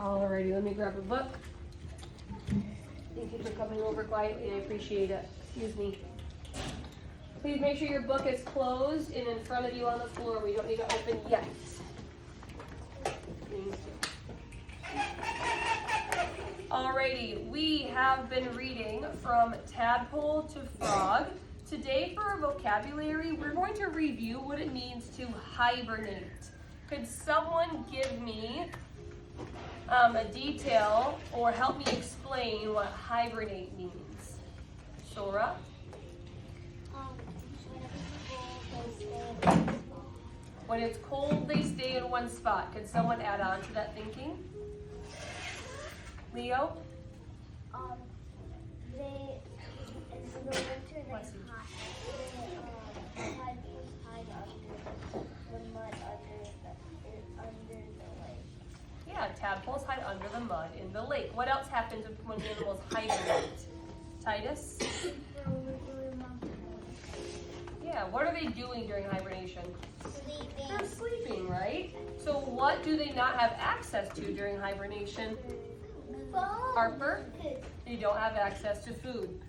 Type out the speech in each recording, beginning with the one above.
Alrighty, let me grab a book. Thank you for coming over quietly. I appreciate it. Excuse me. Please make sure your book is closed and in front of you on the floor. We don't need to open yet. Alrighty, we have been reading from tadpole to frog. Today for our vocabulary, we're going to review what it means to hibernate. Could someone give me a detail or help me explain what hibernate means? Sora? When it's cold, they stay in one spot. Could someone add on to that thinking? Leo? In the winter they hide the mud under the lake. Yeah, tadpoles hide under the mud in the lake. What else happens when animals hibernate? Titus? Yeah, what are they doing during hibernation? Sleeping. They're sleeping, right? So what do they not have access to during hibernation? Harper? They don't have access to food.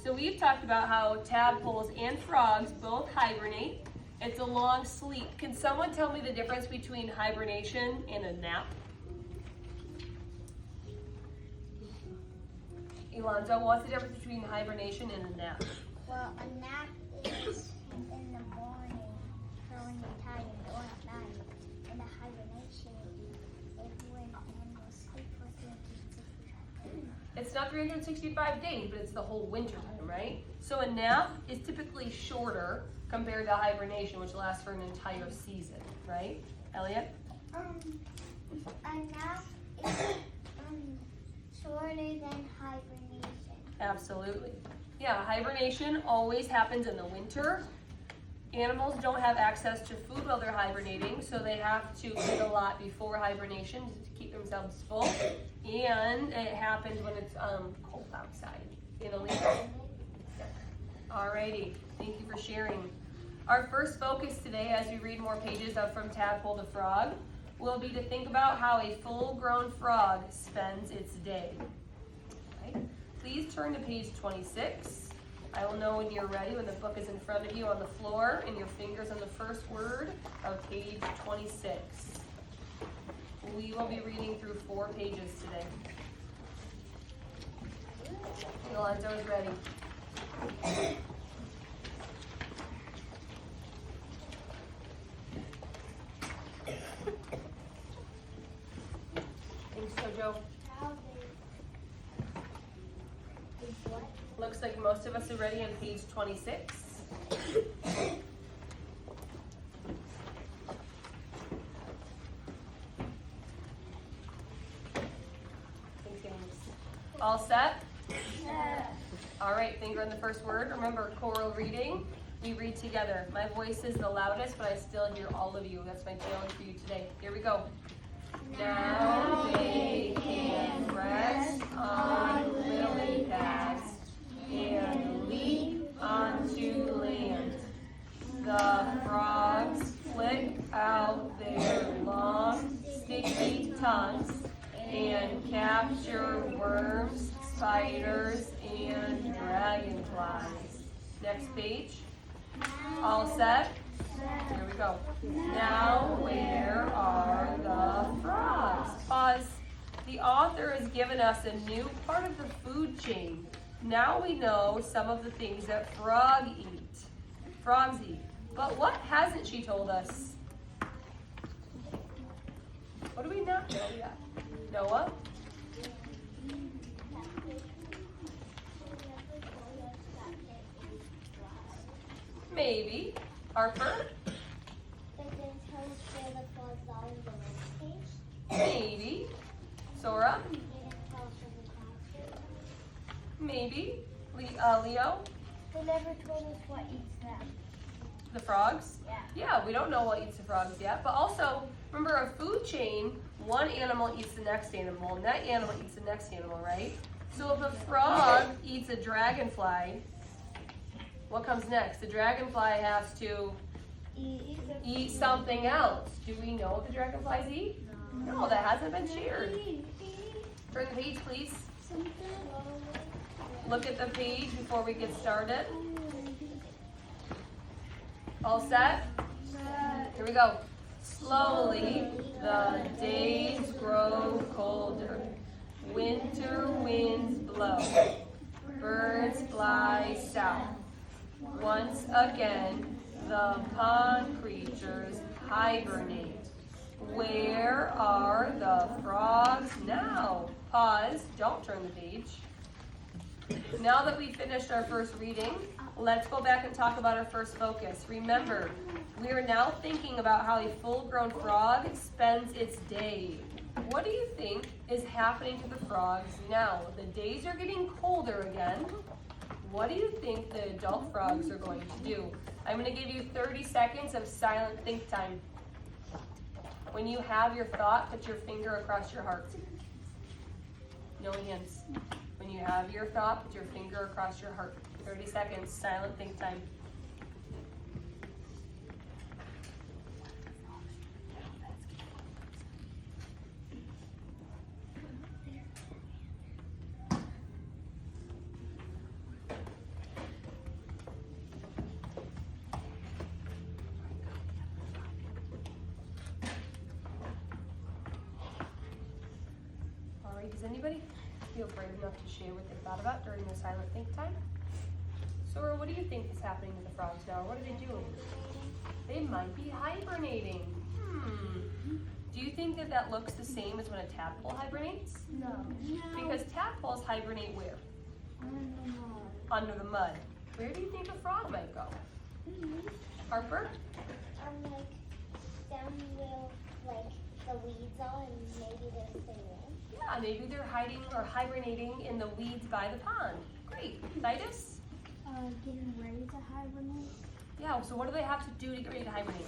So we've talked about how tadpoles and frogs both hibernate. It's a long sleep. Can someone tell me the difference between hibernation and a nap? Elonzo, what's the difference between hibernation and a nap? Well, a nap is in the morning, so when you're tired, or at night. And a hibernation is when animals sleep for 365 days. It's not 365 days, but it's the whole winter time, right? So a nap is typically shorter compared to hibernation, which lasts for an entire season, right? Elliot? A nap is shorter than hibernation. Absolutely. Yeah, hibernation always happens in the winter. Animals don't have access to food while they're hibernating, so they have to eat a lot before hibernation to keep themselves full. And it happens when it's cold outside. Annalisa? Alrighty, thank you for sharing. Our first focus today, as we read more pages of From Tadpole to Frog, will be to think about how a full-grown frog spends its day. Okay. Please turn to page 26. I will know when you're ready, when the book is in front of you on the floor and your fingers on the first word of page 26. We will be reading through 4 pages today. Yolanda is ready. Thanks, Jojo. Looks like most of us are ready on page 26. All set? Yeah. All right, finger on the first word. Remember, choral reading. We read together. My voice is the loudest, but I still hear all of you. That's my challenge for you today. Here we go. Now they can rest on lily pads and leap onto land. The frogs flick out their long, sticky tongues and capture worms, spiders, and dragonflies. Next page. All set? Here we go. Now where are the frogs? Pause. The author has given us a new part of the food chain. Now we know some of the things that frogs eat. But what hasn't she told us? What do we not know yet? Noah? Maybe. Harper? Maybe. Sora? Maybe. Leo? They never told us what eats them. The frogs? Yeah. Yeah, we don't know what eats the frogs yet. But also, remember a food chain, one animal eats the next animal, and that animal eats the next animal, right? So if a frog eats a dragonfly, what comes next? The dragonfly has to Eat something else. Do we know what the dragonflies eat? No, that hasn't been shared. Turn the page, please. Look at the page before we get started. All set? Here we go. Slowly, the days grow colder. Winter winds blow. Birds fly south. Once again, the pond creatures hibernate. Where are the frogs now? Pause. Don't turn the page. Now that we finished our first reading, let's go back and talk about our first focus. Remember, we are now thinking about how a full-grown frog spends its day. What do you think is happening to the frogs now? The days are getting colder again. What do you think the adult frogs are going to do? I'm going to give you 30 seconds of silent think time. When you have your thought, put your finger across your heart. No hands. When you have your thought, put your finger across your heart. 30 seconds, silent think time. All right, does anybody feel brave enough to share what they thought about during the silent think time? Sora, what do you think is happening to the frogs now? What are they doing? They might be hibernating. Do you think that that looks the same as when a tadpole hibernates? No. Because tadpoles hibernate where? Under the mud. Where do you think a frog might go? Harper? Like down where like the weeds are, and maybe they're staying. Yeah, maybe they're hiding or hibernating in the weeds by the pond. Great. Titus? Getting ready to hibernate. Yeah, so what do they have to do to get ready to hibernate?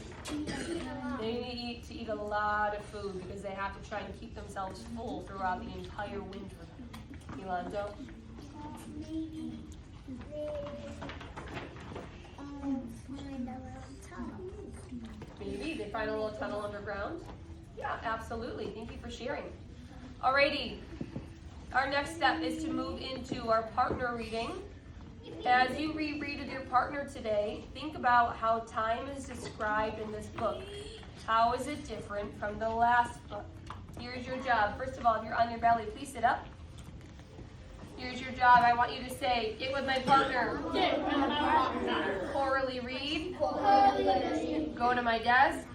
They need to eat a lot of food because they have to try and keep themselves full throughout the entire winter. Yolando? Maybe they find a little tunnel. Maybe they find a little tunnel underground? Yeah, absolutely. Thank you for sharing. Alrighty, our next step is to move into our partner reading. As you reread with your partner today, think about how time is described in this book. How is it different from the last book? Here's your job. First of all, if you're on your belly, please sit up. Here's your job. I want you to say, get with my partner. Orally read. Go to my desk.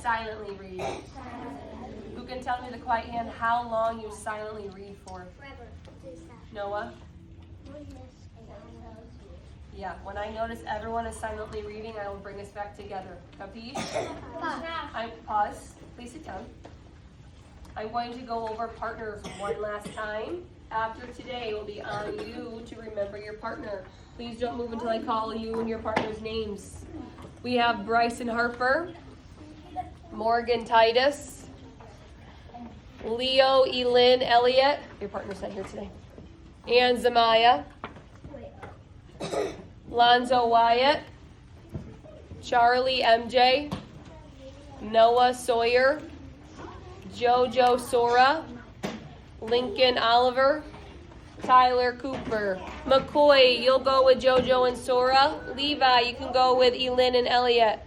Silently read. Who can tell me the quiet hand how long you silently read for? Forever. Noah? Yeah, when I notice everyone is silently reading, I will bring us back together. Capiche? Pause. Please sit down. I'm going to go over partners one last time. After today, it will be on you to remember your partner. Please don't move until I call you and your partner's names. We have Bryson Harper, Morgan Titus, Leo Elin Elliott, your partner's not here today, and Zamaya, Lonzo Wyatt, Charlie MJ, Noah Sawyer, Jojo Sora, Lincoln Oliver, Tyler Cooper. McCoy, you'll go with Jojo and Sora. Levi, you can go with Elin and Elliot.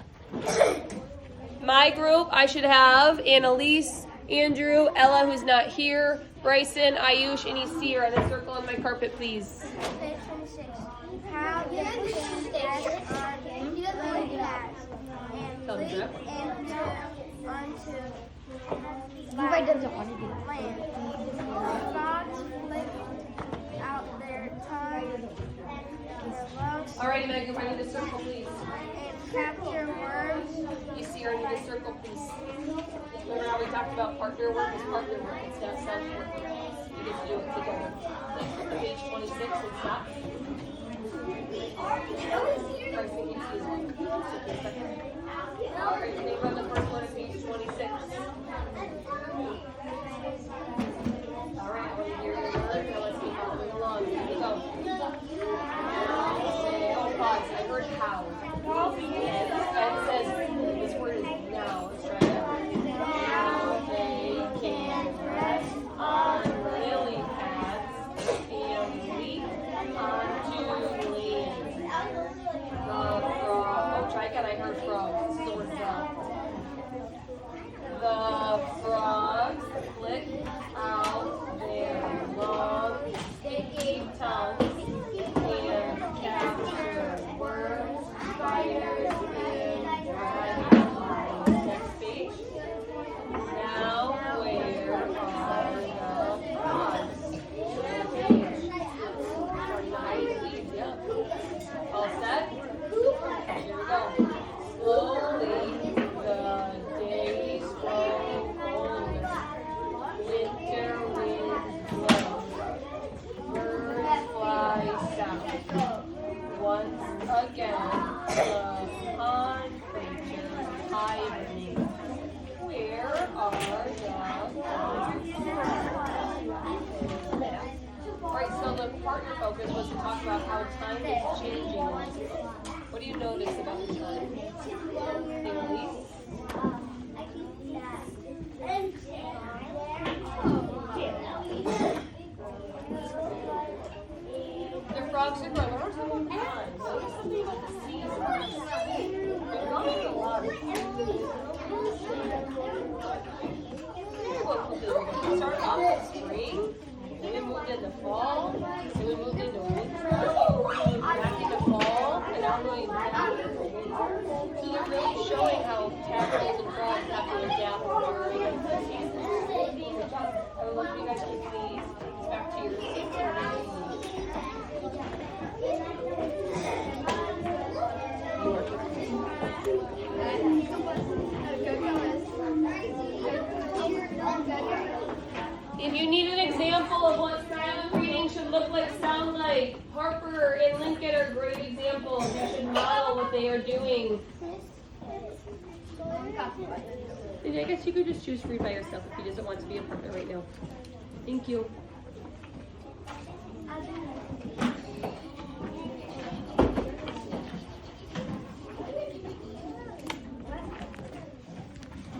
My group, I should have Annalise, Andrew, Ella, who's not here, Bryson, Ayush, and Isir. And a circle on my carpet, please. Alrighty, Megan, I need a circle, please. And capture words. Isir, I need a circle, please. Remember how we talked about partner work is partner work, it's not self-work. You get to do it together. Page 26, and stop. Alright, can they run the first one at page 26? Alright, I want to hear your word. Now let's keep following along. Here we go. Oh, pause. I heard how. the partner focus was to talk about how time is changing. What do you notice about the time? Emily? The frogs are growing. What are some of the times? Notice something about the seasons. They're growing a lot. We started off in spring, then we moved into fall, then we moved into winter, back into fall, and now we're going back into winter. So they're really showing how tadpoles and frogs have to adapt during the seasons. I would love for you guys to please take this back to your If you need an example of what silent reading should look like, sound like, Harper and Lincoln are great examples. You should model what they are doing. And I guess you could just choose to read by yourself if he doesn't want to be a partner right now. Thank you.